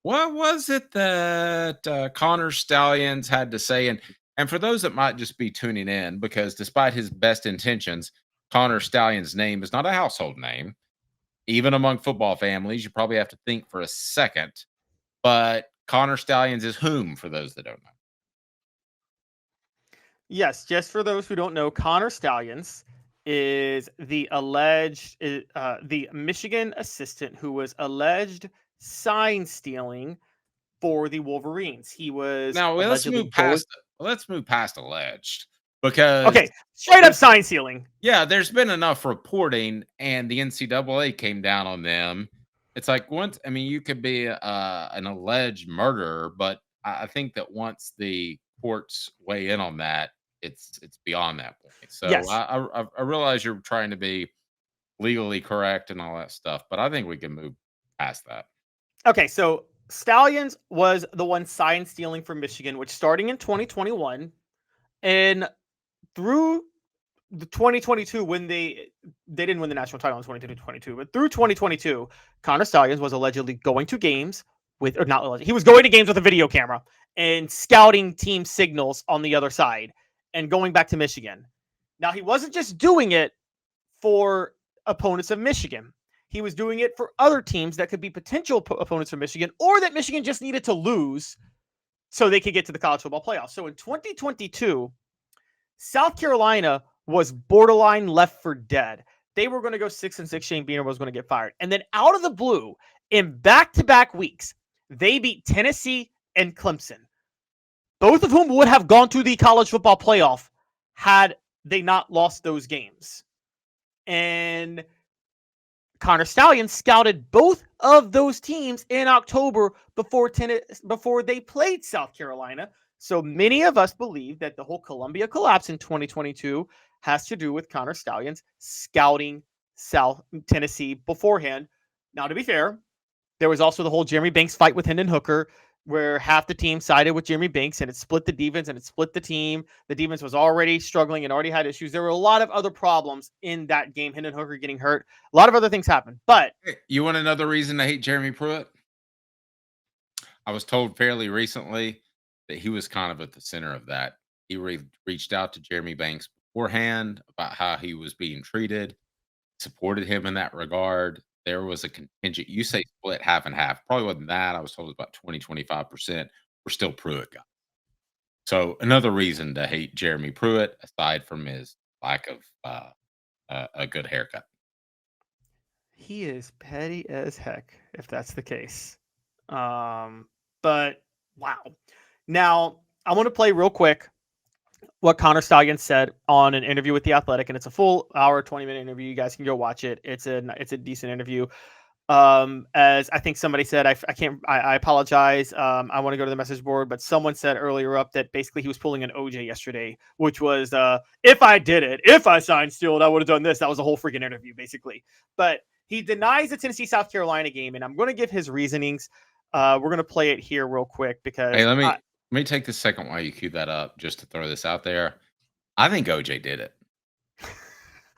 What was it that Connor Stallions had to say? And for those that might just be tuning in, because despite his best intentions, Connor Stallion's name is not a household name. Even among football families, you probably have to think for a second. But Connor Stallions is whom, for those that don't know? Yes, just for those who don't know, Connor Stallions is the the Michigan assistant who was alleged sign stealing for the Wolverines. He was Now allegedly going. let's move past alleged because Okay, straight up sign stealing. yeah, there's been enough reporting, and the NCAA came down on them. It's like once, I mean, you could be an alleged murderer, but I think that once the courts weigh in on that, it's beyond that point. So Yes. I realize you're trying to be legally correct and all that stuff, but I think we can move past that. Okay, so Stallions was the one sign stealing for Michigan, which starting in 2021 and through the 2022 when they didn't win the national title in 2022, but through 2022, Connor Stallions was allegedly going to games with, or not allegedly, he was going to games with a video camera and scouting team signals on the other side and going back to Michigan. Now, he wasn't just doing it for opponents of Michigan. He was doing it for other teams that could be potential opponents of Michigan, or that Michigan just needed to lose so they could get to the college football playoffs. So in 2022, South Carolina was borderline left for dead. They were going to go 6-6. Shane Beamer was going to get fired. And then out of the blue, in back-to-back weeks, they beat Tennessee and Clemson, both of whom would have gone to the college football playoff had they not lost those games. And Connor Stallions scouted both of those teams in October before they played South Carolina. So many of us believe that the whole Columbia collapse in 2022 has to do with Connor Stallions scouting South Tennessee beforehand. Now, to be fair, there was also the whole Jeremy Banks fight with Hendon Hooker, where half the team sided with Jeremy Banks and it split the defense and it split the team. The defense was already struggling and already had issues. There were a lot of other problems in that game. Hendon Hooker getting hurt. A lot of other things happened. But You want another reason to hate Jeremy Pruitt? I was told fairly recently that he was kind of at the center of that. He reached out to Jeremy Banks beforehand about how he was being treated, supported him in that regard. There was a contingent, you say split half and half. Probably wasn't that. I was told it was about 20-25% were still Pruitt guys. So another reason to hate Jeremy Pruitt, aside from his lack of a good haircut. he is petty as heck, if that's the case. But wow. Now, I want to play real quick what Connor Stallions said on an interview with The Athletic, and it's a full hour, 20-minute interview. You guys can go watch it. It's a decent interview. As I think somebody said, I apologize. I want to go to the message board, but someone said earlier up that basically he was pulling an OJ yesterday, which was, if I signed Steele, I would have done this. That was a whole freaking interview, basically. But he denies the Tennessee-South Carolina game, and I'm going to give his reasonings. We're going to play it here real quick because Hey, let me take the second while you cue that up just to throw this out there. I think OJ did it.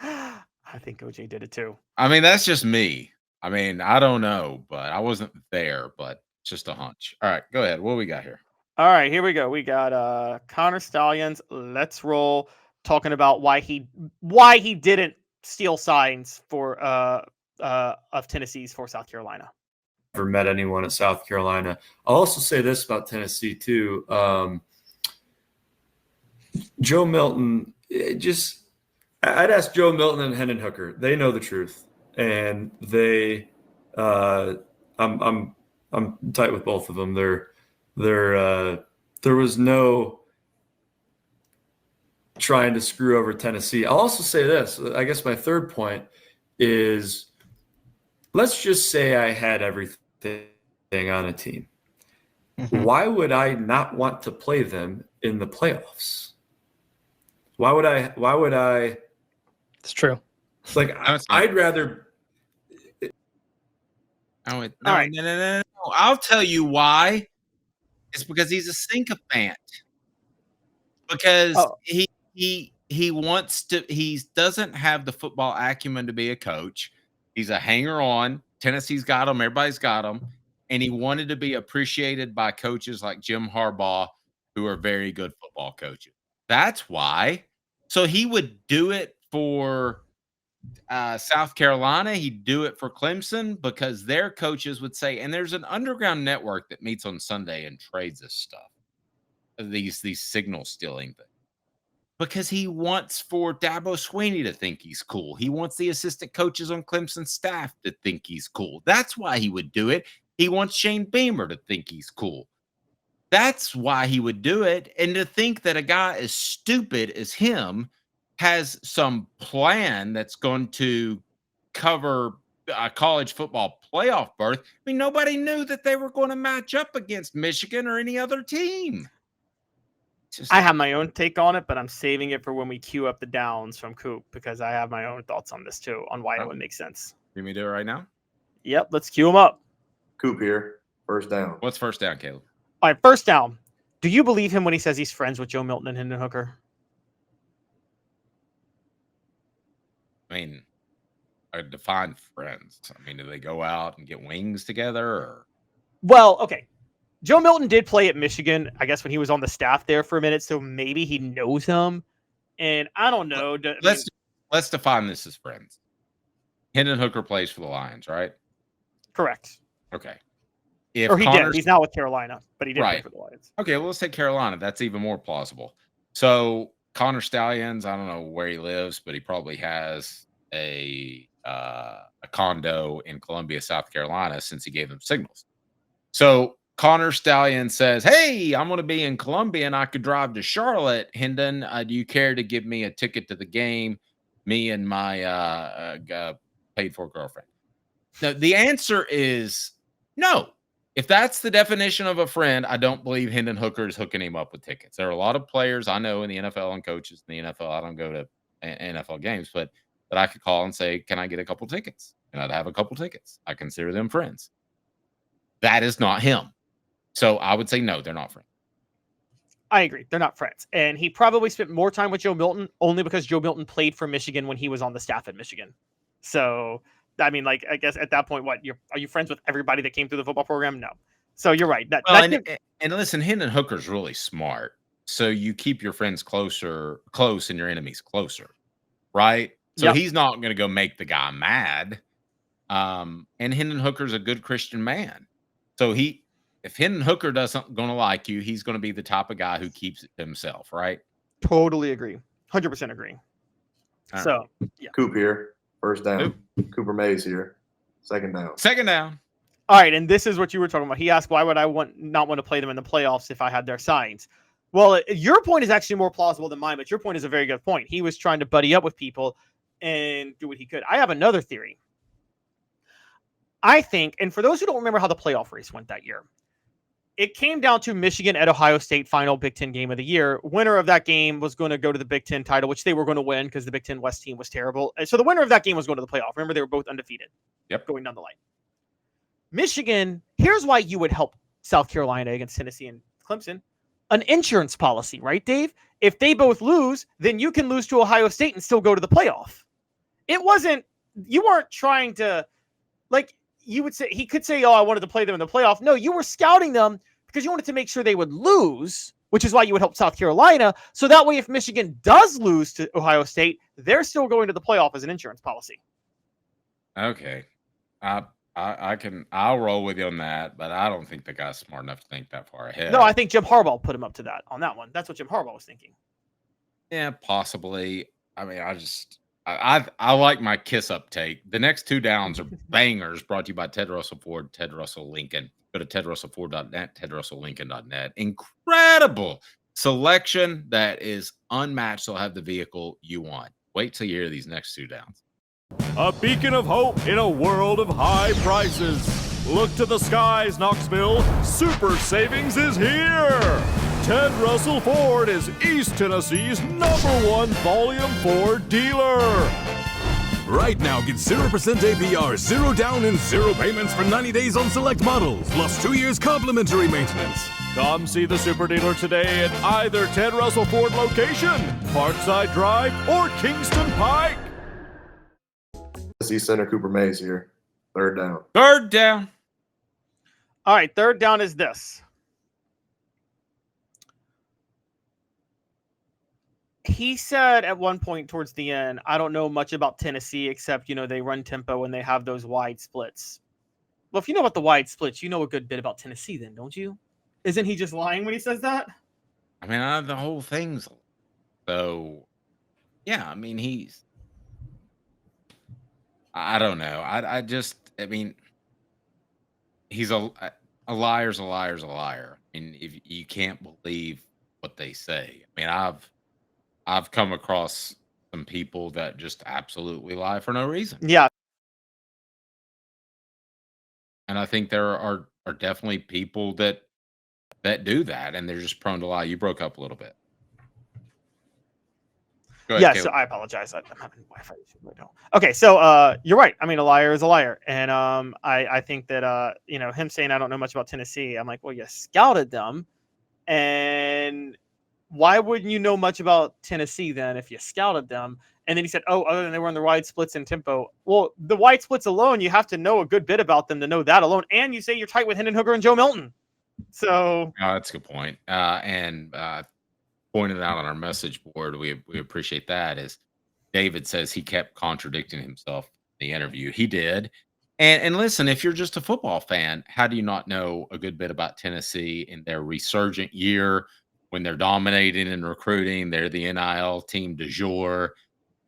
I think OJ did it too. I mean, that's just me. I mean, I don't know, but I wasn't there, but it's just a hunch. All right, go ahead. What do we got here? All right, here we go. We got Connor Stallions. Let's roll. Talking about why he didn't steal signs for of Tennessee's for South Carolina. Never met anyone at South Carolina. I'll also say this about Tennessee too. Joe Milton, I'd ask Joe Milton and Hendon Hooker. They know the truth, and they. I'm tight with both of them. There was no trying to screw over Tennessee. I'll also say this. I guess my third point is, let's just say I had everything on a team. Mm-hmm. Why would I not want to play them in the playoffs? Why would I? It's true. Like, I'd rather. No. I'll tell you why. It's because he's a sycophant. Because he wants to. He doesn't have the football acumen to be a coach. He's a hanger-on. Tennessee's got him. Everybody's got him. and he wanted to be appreciated by coaches like Jim Harbaugh, who are very good football coaches. That's why. So he would do it for South Carolina. He'd do it for Clemson because their coaches would say, and there's an underground network that meets on Sunday and trades this stuff, these signal stealing things. Because he wants for Dabo Swinney to think he's cool. He wants the assistant coaches on Clemson staff to think he's cool. That's why he would do it. He wants Shane Beamer to think he's cool. That's why he would do it. And to think that a guy as stupid as him has some plan that's going to cover a college football playoff berth. I mean, nobody knew that they were going to match up against Michigan or any other team. I have my own take on it, but I'm saving it for when we queue up the downs from Coop because I have my own thoughts on this too, on why it would make sense. You want me to do it right now? Yep, let's queue them up. Coop here. First down. What's first down, Caleb? All right, first down. Do you believe him when he says he's friends with Joe Milton and Hendon Hooker? I mean, I define friends. I mean, do they go out and get wings together? Or? Well, okay. Joe Milton did play at Michigan, I guess, when he was on the staff there for a minute, so maybe he knows him. And I don't know. Let's define this as friends. Hendon Hooker plays for the Lions, right? Correct. Okay. Or he did. He's now with Carolina, but he did play for the Lions. Okay, well, let's take Carolina. That's even more plausible. So Connor Stallions, I don't know where he lives, but he probably has a condo in Columbia, South Carolina, since he gave them signals. So Connor Stallion says, hey, I'm going to be in Columbia and I could drive to Charlotte. Hendon, do you care to give me a ticket to the game? Me and my paid for girlfriend. Now, the answer is no. If that's the definition of a friend, I don't believe Hendon Hooker is hooking him up with tickets. There are a lot of players I know in the NFL and coaches in the NFL. I don't go to NFL games, but that I could call and say, can I get a couple tickets? And I'd have a couple tickets. I consider them friends. That is not him. So I would say, no, they're not friends. I agree. They're not friends. And he probably spent more time with Joe Milton only because Joe Milton played for Michigan when he was on the staff at Michigan. So, I mean, like, I guess at that point, are you friends with everybody that came through the football program? No. So you're right. And listen, Hendon Hooker's really smart. So you keep your friends close and your enemies closer, right? So he's not going to go make the guy mad. And Hendon Hooker's a good Christian man. So if Hendon Hooker doesn't going to like you, he's going to be the type of guy who keeps it to himself, right? Totally agree. 100% agree. All so, right. Yeah. Coop here. First down. Cooper Mays here. Second down. Second down. All right, and this is what you were talking about. He asked, why would I not want to play them in the playoffs if I had their signs? Well, your point is actually more plausible than mine, but your point is a very good point. He was trying to buddy up with people and do what he could. I have another theory. I think, and for those who don't remember how the playoff race went that year, it came down to Michigan at Ohio State, final Big Ten game of the year. Winner of that game was going to go to the Big Ten title, which they were going to win because the Big Ten West team was terrible. And so the winner of that game was going to the playoff. Remember, they were both undefeated. Yep. Going down the line. Michigan, here's why you would help South Carolina against Tennessee and Clemson. An insurance policy, right, Dave? If they both lose, then you can lose to Ohio State and still go to the playoff. You weren't trying to, like, you would say, he could say, oh, I wanted to play them in the playoff. No, you were scouting them because you wanted to make sure they would lose, which is why you would help South Carolina. So that way, if Michigan does lose to Ohio State, they're still going to the playoff as an insurance policy. Okay. I'll roll with you on that, but I don't think the guy's smart enough to think that far ahead. No, I think Jim Harbaugh put him up to that on that one. That's what Jim Harbaugh was thinking. Yeah, possibly. I mean, I like my kiss up take. The next two downs are bangers, brought to you by Ted Russell Ford, Ted Russell Lincoln. Go to tedrussellford.net, tedrusselllincoln.net. Incredible selection that is unmatched. So have the vehicle you want. Wait till you hear these next two downs. A beacon of hope in a world of high prices. Look to the skies, Knoxville. Super savings is here. Ted Russell Ford is East Tennessee's #1 volume Ford dealer. Right now, get 0% APR, 0 down, and 0 payments for 90 days on select models, plus 2 years complimentary maintenance. Come see the super dealer today at either Ted Russell Ford location, Parkside Drive, or Kingston Pike. See Center Cooper Mays here. Third down. Third down. All right, third down is this. He said at one point towards the end, I don't know much about Tennessee except, they run tempo and they have those wide splits. Well, if you know about the wide splits, you know a good bit about Tennessee then, don't you? Isn't he just lying when he says that? I mean, the whole thing's so. Yeah, I mean, I don't know. I mean, he's a liar's a liar's a liar. I mean, if you can't believe what they say. I mean, I've come across some people that just absolutely lie for no reason. Yeah. And I think there are definitely people that do that, and they're just prone to lie. You broke up a little bit. Go ahead, Yeah, Caleb. so I apologize. I'm having Wi-Fi issues right now. Okay, so you're right. I mean, a liar is a liar. And I think that him saying I don't know much about Tennessee, I'm like, well, you scouted them. And why wouldn't you know much about Tennessee then if you scouted them? And then he said, oh, other than they were in the wide splits and tempo. Well, the wide splits alone, you have to know a good bit about them to know that alone. And you say you're tight with Hendon Hooker and Joe Milton. So That's a good point. And pointed out on our message board, we appreciate that, is David says he kept contradicting himself in the interview. He did. And listen, if you're just a football fan, how do you not know a good bit about Tennessee in their resurgent year when they're dominating in recruiting? They're the NIL team du jour.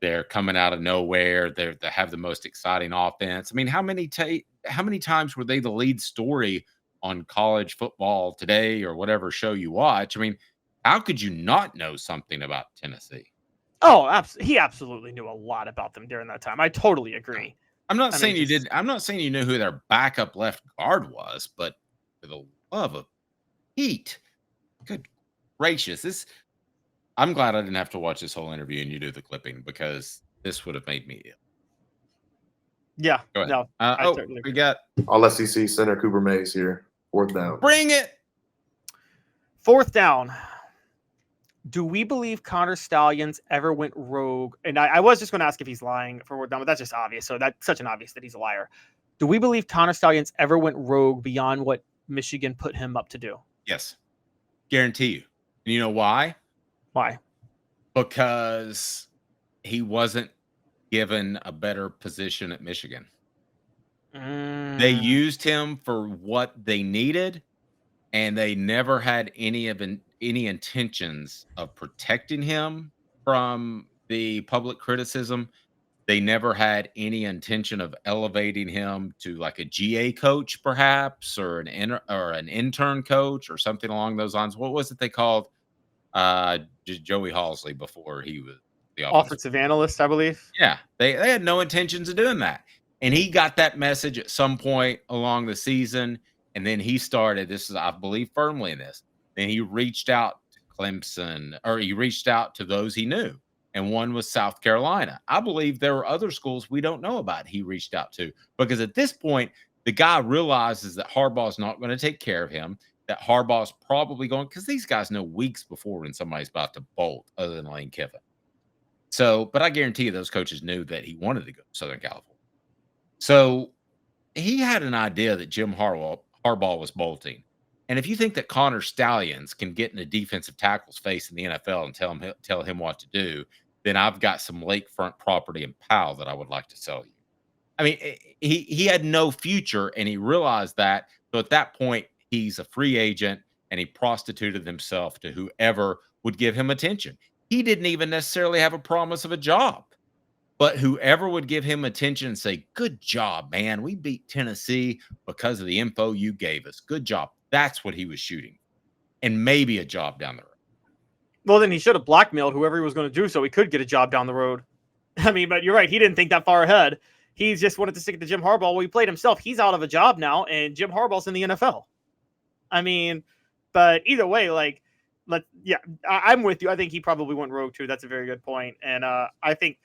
They're coming out of nowhere. They have the most exciting offense. I mean, how many times were they the lead story on college football today or whatever show you watch? I mean, how could you not know something about Tennessee? Oh, he absolutely knew a lot about them during that time. I totally agree. I'm not saying you did. I'm not saying you knew who their backup left guard was, but for the love of Pete, good gracious, I'm glad I didn't have to watch this whole interview and you do the clipping, because this would have made me ill. Yeah. Go ahead. No. I certainly we agree. got All SEC center Cooper Mays here. Fourth down. bring it. Fourth down. Do we believe Connor Stallions ever went rogue? And I was just going to ask if he's lying for fourth down, but that's just obvious. So that's such an obvious that he's a liar. Do we believe Connor Stallions ever went rogue beyond what Michigan put him up to do? Yes, guarantee you. And you know why? Why? Because he wasn't given a better position at Michigan. They used him for what they needed, and they never had any intentions of protecting him from the public criticism. They never had any intention of elevating him to like a GA coach, perhaps, or an intern coach or something along those lines. What was it they called Joey Halsley before he was the offensive analyst, I believe? Yeah, they had no intentions of doing that. And he got that message at some point along the season. And then he started, I believe firmly in this. Then he reached out to Clemson, or he reached out to those he knew. And one was South Carolina. I believe there were other schools we don't know about he reached out to, because at this point, the guy realizes that Harbaugh's not going to take care of him, that Harbaugh's probably going, because these guys know weeks before when somebody's about to bolt other than Lane Kiffin. So, but I guarantee you those coaches knew that he wanted to go to Southern California. So he had an idea that Jim Harbaugh was bolting. And if you think that Connor Stallions can get in a defensive tackle's face in the NFL and tell him what to do, then I've got some lakefront property in Powell that I would like to sell you. I mean, he had no future, and he realized that. So at that point, he's a free agent, and he prostituted himself to whoever would give him attention. He didn't even necessarily have a promise of a job, but whoever would give him attention and say, good job, man, we beat Tennessee because of the info you gave us. Good job. That's what he was shooting. And maybe a job down the road. Well, then he should have blackmailed whoever he was going to do so he could get a job down the road. I mean, but you're right. He didn't think that far ahead. He just wanted to stick it to Jim Harbaugh. Well, he played himself. He's out of a job now, and Jim Harbaugh's in the NFL. I mean, but either way, like, I'm with you. I think he probably went rogue too. That's a very good point. And I think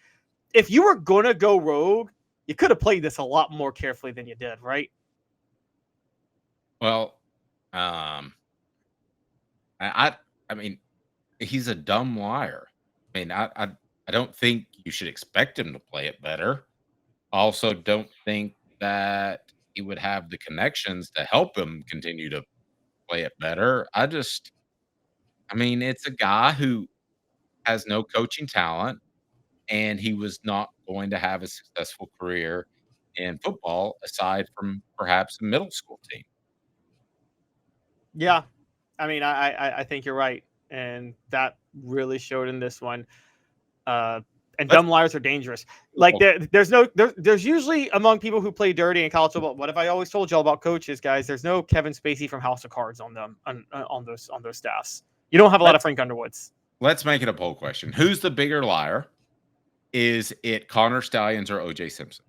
if you were going to go rogue, you could have played this a lot more carefully than you did, right? Well, I mean, he's a dumb liar. I mean, I don't think you should expect him to play it better. I also don't think that he would have the connections to help him continue to play it better. I mean, it's a guy who has no coaching talent, and he was not going to have a successful career in football aside from perhaps a middle school team. Yeah, I mean, I think you're right, and that really showed in this one. And Let's dumb liars are dangerous. Like well, there's usually among people who play dirty in college football. What have I always told y'all about coaches, guys? There's no Kevin Spacey from House of Cards on them on those staffs. You don't have a lot of Frank Underwoods. let's make it a poll question. Who's the bigger liar? Is it Connor Stallions or OJ Simpson?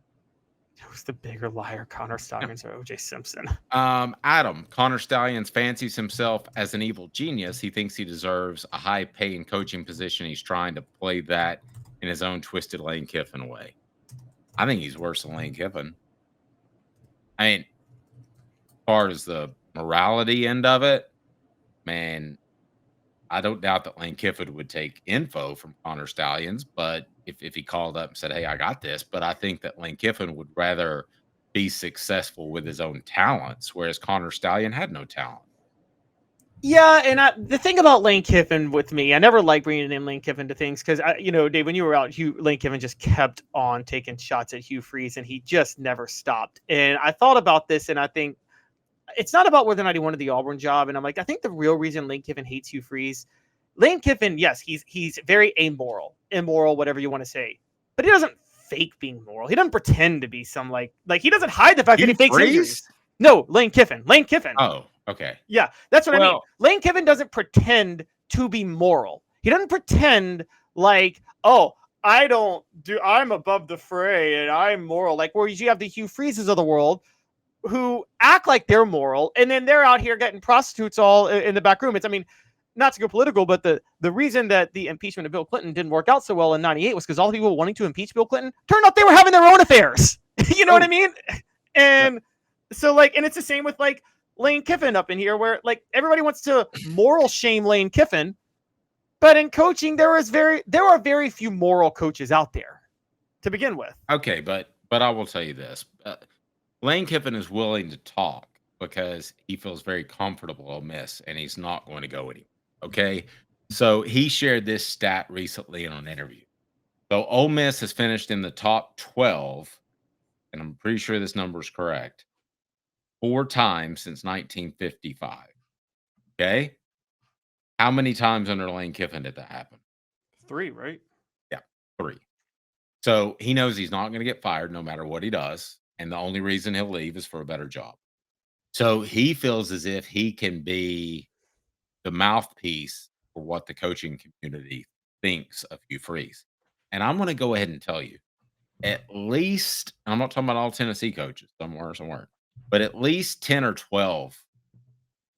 Who's the bigger liar, Connor Stallions or OJ Simpson? Adam, Connor Stallions fancies himself as an evil genius. He thinks he deserves a high paying coaching position. He's trying to play that in his own twisted Lane Kiffin way. I think he's worse than Lane Kiffin. I mean, as far as the morality end of it, man, I don't doubt that Lane Kiffin would take info from Connor Stallions, but if he called up and said, "Hey, I got this," but I think that Lane Kiffin would rather be successful with his own talents, whereas Connor Stallion had no talent. Yeah, and the thing about Lane Kiffin with me, I never like bringing in Lane Kiffin to things because, Dave, when you were out, Lane Kiffin just kept on taking shots at Hugh Freeze, and he just never stopped. And I thought about this, and I think it's not about whether or not he wanted the Auburn job. And I'm like, I think the real reason Lane Kiffin hates Hugh Freeze, Lane Kiffin, yes, he's very immoral, whatever you want to say, but he doesn't fake being moral. He doesn't pretend to be some like he doesn't hide the fact that he fakes injuries. No, Lane Kiffin. Oh, okay. Yeah, that's what I mean. Lane Kiffin doesn't pretend to be moral. He doesn't pretend like, oh, I'm above the fray and I'm moral. Like, where you have the Hugh Freezes of the world who act like they're moral, and then they're out here getting prostitutes all in the back room. Not to go political, but the reason that the impeachment of Bill Clinton didn't work out so well in '98 was because all the people wanting to impeach Bill Clinton turned out they were having their own affairs. You know what I mean? And so, and it's the same with Lane Kiffin up in here, where everybody wants to moral shame Lane Kiffin, but in coaching there are very few moral coaches out there to begin with. Okay, but I will tell you this: Lane Kiffin is willing to talk because he feels very comfortable at Ole Miss, and he's not going to go anywhere. Okay, so he shared this stat recently in an interview. So Ole Miss has finished in the top 12, and I'm pretty sure this number is correct, 4 times since 1955. Okay, how many times under Lane Kiffin did that happen? 3, right? Yeah, 3. So he knows he's not going to get fired no matter what he does, and the only reason he'll leave is for a better job. So he feels as if he can be the mouthpiece for what the coaching community thinks of Hugh Freeze. And I'm going to go ahead and tell you, at least, I'm not talking about all Tennessee coaches, some were, some weren't, but at least 10 or 12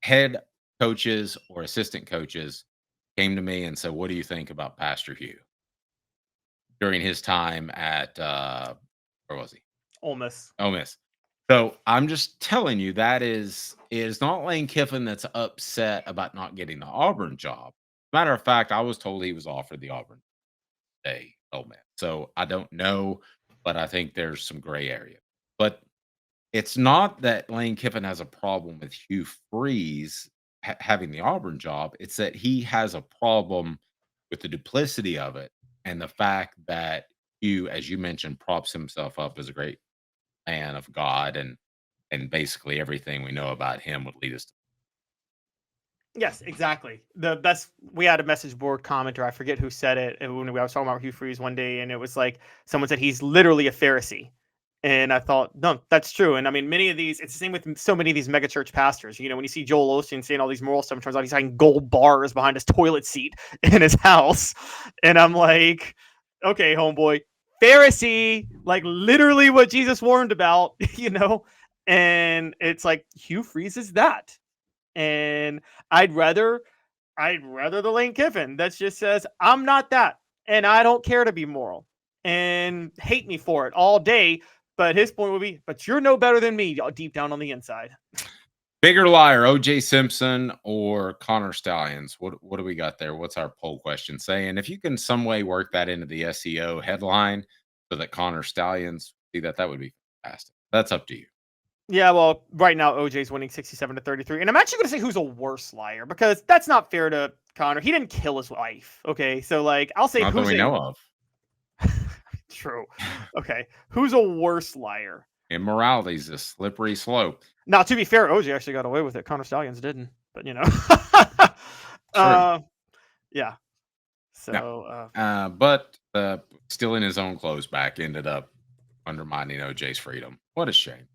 head coaches or assistant coaches came to me and said, "What do you think about Pastor Hugh?" during his time at, where was he? Ole Miss. Ole Miss. So I'm just telling you that is not Lane Kiffin that's upset about not getting the Auburn job. Matter of fact, I was told he was offered the Auburn day, Ole Miss. So I don't know, but I think there's some gray area. But it's not that Lane Kiffin has a problem with Hugh Freeze having the Auburn job. It's that he has a problem with the duplicity of it and the fact that Hugh, as you mentioned, props himself up as a great man of God, and basically everything we know about him would lead us to. Yes, exactly. We had a message board commenter, I forget who said it, and when I was talking about Hugh Freeze one day, and it was like someone said he's literally a Pharisee. And I thought, no, that's true. And I mean, many of these, it's the same with so many of these mega church pastors. When you see Joel Osteen saying all these moral stuff, it turns out he's hiding gold bars behind his toilet seat in his house. And I'm like, okay, homeboy, Pharisee, like literally what Jesus warned about, and it's like Hugh Freeze is that. And I'd rather the Lane Kiffin that just says, I'm not that, and I don't care to be moral, and hate me for it all day. But his point would be, but you're no better than me deep down on the inside. Bigger liar, OJ Simpson or Connor Stallions? What do we got there? What's our poll question saying? If you can some way work that into the SEO headline so that Connor Stallions see that would be fantastic. That's up to you. Yeah, well, right now OJ's winning 67-33, and I'm actually going to say who's a worse liar because that's not fair to Connor. He didn't kill his wife. Okay, so like I'll say Not that who's we know of. True. Okay, who's a worse liar? Immorality's a slippery slope. Now, to be fair, OJ actually got away with it. Connor Stallions didn't, but you know. Yeah. So, but stealing his own clothes back ended up undermining OJ's freedom. What a shame.